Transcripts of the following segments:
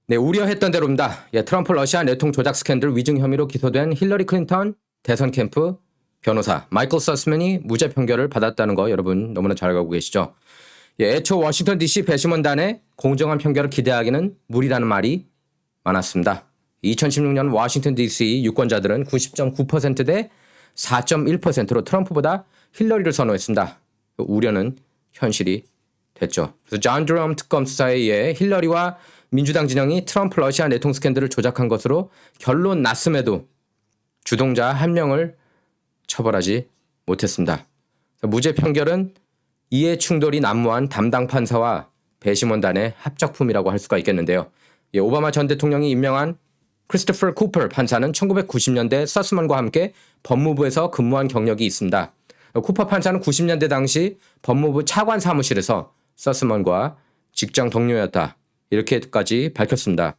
네, 우려했던 대로입니다. 예, 트럼프 러시아 내통 조작 스캔들 위증 혐의로 기소된 힐러리 클린턴 대선 캠프 변호사 마이클 서스맨이 무죄 판결을 받았다는 거 여러분 너무나 잘 알고 계시죠? 예, 애초 워싱턴 DC 배심원단의 공정한 판결을 기대하기는 무리라는 말이 많았습니다. 2016년 워싱턴 DC 유권자들은 90.9%대 4.1%로 트럼프보다 힐러리를 선호했습니다. 우려는 현실이 됐죠. 그래서 존 드럼 특검 수사에 의해 힐러리와 민주당 진영이 트럼프 러시아 내통 스캔들을 조작한 것으로 결론 났음에도 주동자 한 명을 처벌하지 못했습니다. 무죄 판결은 이해 충돌이 난무한 담당 판사와 배심원단의 합작품이라고 할 수가 있겠는데요. 예, 오바마 전 대통령이 임명한 크리스토퍼 쿠퍼 판사는 1990년대 서스먼과 함께 법무부에서 근무한 경력이 있습니다. 쿠퍼 판사는 90년대 당시 법무부 차관 사무실에서 서스먼과 직장 동료였다. 이렇게까지 밝혔습니다.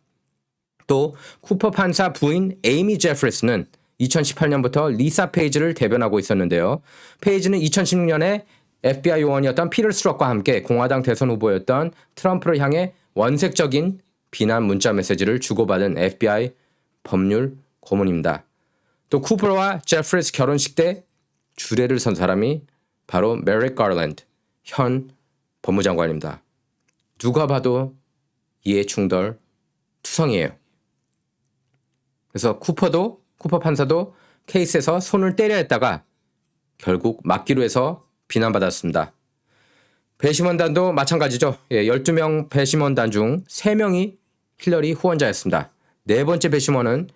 또 쿠퍼 판사 부인 에이미 제프리스는 2018년부터 리사 페이지를 대변하고 있었는데요. 페이지는 2016년에 FBI 요원이었던 피터 스트럭과 함께 공화당 대선 후보였던 트럼프를 향해 원색적인 비난 문자 메시지를 주고받은 FBI 법률 고문입니다. 또 쿠퍼와 제프리스 결혼식 때 주례를 선 사람이 바로 메릭 가랜드 현 법무장관입니다. 누가 봐도 이해 충돌 투성이에요. 그래서 쿠퍼 판사도 케이스에서 손을 떼려 했다가 결국 막기로 해서 비난받았습니다. 배심원단도 마찬가지죠. 12명 배심원단 중 3명이 힐러리 후원자였습니다. 네 번째 배심원은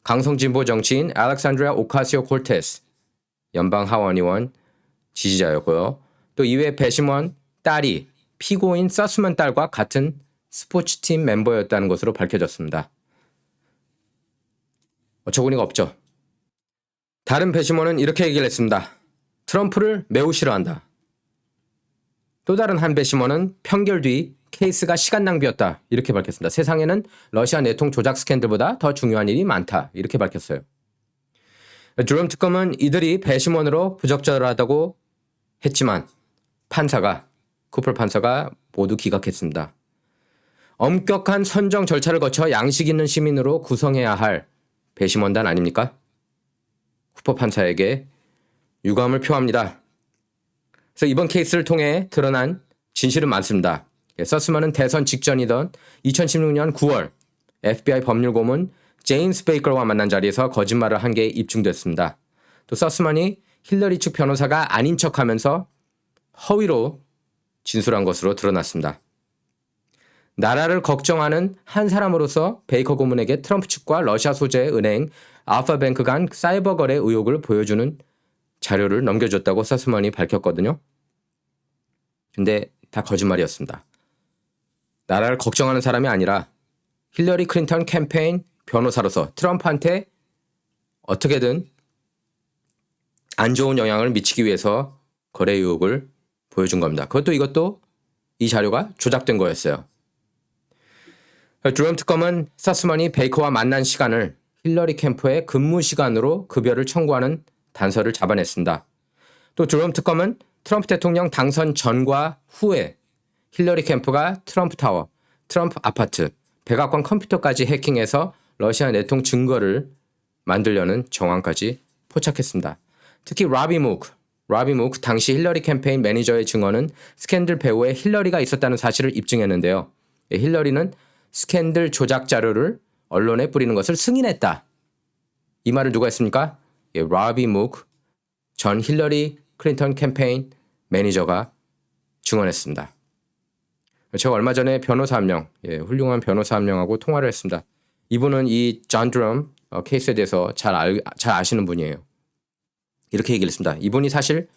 강성진보 정치인 알렉산드리아 오카시오 콜테스 연방 하원의원 지지자였고요. 또 이외 배심원 딸이 피고인 서스먼 딸과 같은 스포츠팀 멤버였다는 것으로 밝혀졌습니다. 어처구니가 없죠. 다른 배심원은 이렇게 얘기를 했습니다. 트럼프를 매우 싫어한다. 또 다른 한 배심원은 판결 뒤 케이스가 시간 낭비였다. 이렇게 밝혔습니다. 세상에는 러시아 내통 조작 스캔들보다 더 중요한 일이 많다. 이렇게 밝혔어요. 드럼 특검은 이들이 배심원으로 부적절하다고 했지만 쿠퍼 판사가 모두 기각했습니다. 엄격한 선정 절차를 거쳐 양식 있는 시민으로 구성해야 할 배심원단 아닙니까? 쿠퍼 판사에게 유감을 표합니다. 그래서 이번 케이스를 통해 드러난 진실은 많습니다. 서스먼은 대선 직전이던 2016년 9월 FBI 법률 고문 제임스 베이커와 만난 자리에서 거짓말을 한 게 입증됐습니다. 또 서스먼이 힐러리 측 변호사가 아닌 척하면서 허위로 진술한 것으로 드러났습니다. 나라를 걱정하는 한 사람으로서 베이커 고문에게 트럼프 측과 러시아 소재의 은행 알파뱅크 간 사이버 거래 의혹을 보여주는 자료를 넘겨줬다고 서스먼이 밝혔거든요. 근데 다 거짓말이었습니다. 나라를 걱정하는 사람이 아니라 힐러리 클린턴 캠페인 변호사로서 트럼프한테 어떻게든 안 좋은 영향을 미치기 위해서 거래 의혹을 보여준 겁니다. 이것도 이 자료가 조작된 거였어요. 드럼 특검은 서스먼이 베이커와 만난 시간을 힐러리 캠프의 근무 시간으로 급여를 청구하는 단서를 잡아냈습니다. 또 드럼 특검은 트럼프 대통령 당선 전과 후에 힐러리 캠프가 트럼프 타워, 트럼프 아파트, 백악관 컴퓨터까지 해킹해서 러시아 내통 증거를 만들려는 정황까지 포착했습니다. 특히 라비 무크 당시 힐러리 캠페인 매니저의 증언은 스캔들 배후에 힐러리가 있었다는 사실을 입증했는데요. 힐러리는 스캔들 조작 자료를 언론에 뿌리는 것을 승인했다. 이 말을 누가 했습니까? 라비 무크 전 힐러리 클린턴 캠페인 매니저가 증언했습니다. 제가 얼마 전에 변호사 한 명, 훌륭한 변호사 한 명하고 통화를 했습니다. 이분은 이 존 드럼 케이스에 대해서 잘 아시는 분이에요. 이렇게 얘기를 했습니다. 이분이 사실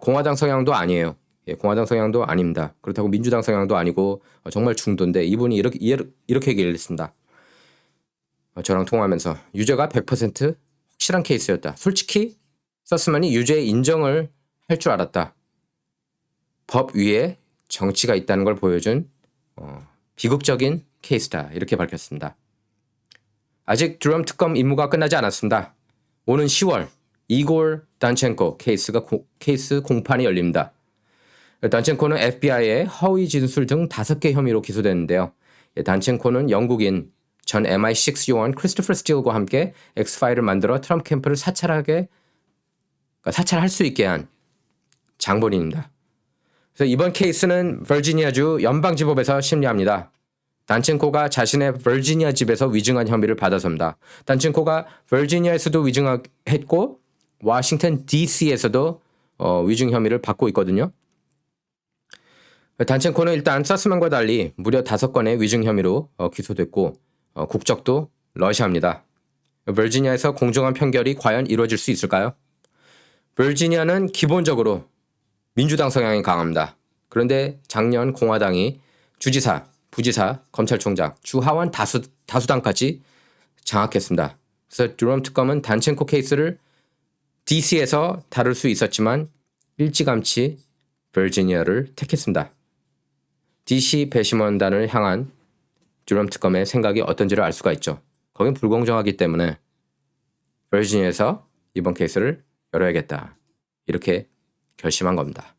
공화당 성향도 아니에요. 공화당 성향도 아닙니다. 그렇다고 민주당 성향도 아니고 정말 중도인데 이분이 이렇게 얘기를 했습니다. 저랑 통화하면서 유죄가 100% 확실한 케이스였다. 솔직히 서스먼이 유죄 인정을 할 줄 알았다. 법 위에 정치가 있다는 걸 보여준 비극적인 케이스다. 이렇게 밝혔습니다. 아직 드럼 특검 임무가 끝나지 않았습니다. 오는 10월 이골 단첸코 케이스 공판이 열립니다. 단첸코는 FBI의 허위 진술 등 5개 혐의로 기소됐는데요. 단첸코는 영국인 전 MI6 요원 크리스토퍼 스틸과 함께 엑스파일을 만들어 트럼프 캠프를 사찰할 수 있게 한 장본인입니다. 그래서 이번 케이스는 버지니아주 연방지법에서 심리합니다. 단첸코가 자신의 버지니아 집에서 위증한 혐의를 받아서입니다. 단첸코가 버지니아에서도 위증했고 워싱턴 DC에서도 위증 혐의를 받고 있거든요. 단첸코는 일단 서스만과 달리 무려 5건의 위증 혐의로 기소됐고 국적도 러시아입니다. 버지니아에서 공정한 판결이 과연 이루어질 수 있을까요? 버지니아는 기본적으로 민주당 성향이 강합니다. 그런데 작년 공화당이 주지사, 부지사, 검찰총장, 주하원 다수당까지 장악했습니다. 그래서 드럼 특검은 단첸코 케이스를 DC에서 다룰 수 있었지만 일찌감치 버지니아를 택했습니다. DC 배심원단을 향한 드럼 특검의 생각이 어떤지를 알 수가 있죠. 거긴 불공정하기 때문에 버지니아에서 이번 케이스를 열어야겠다. 이렇게 결심한 겁니다.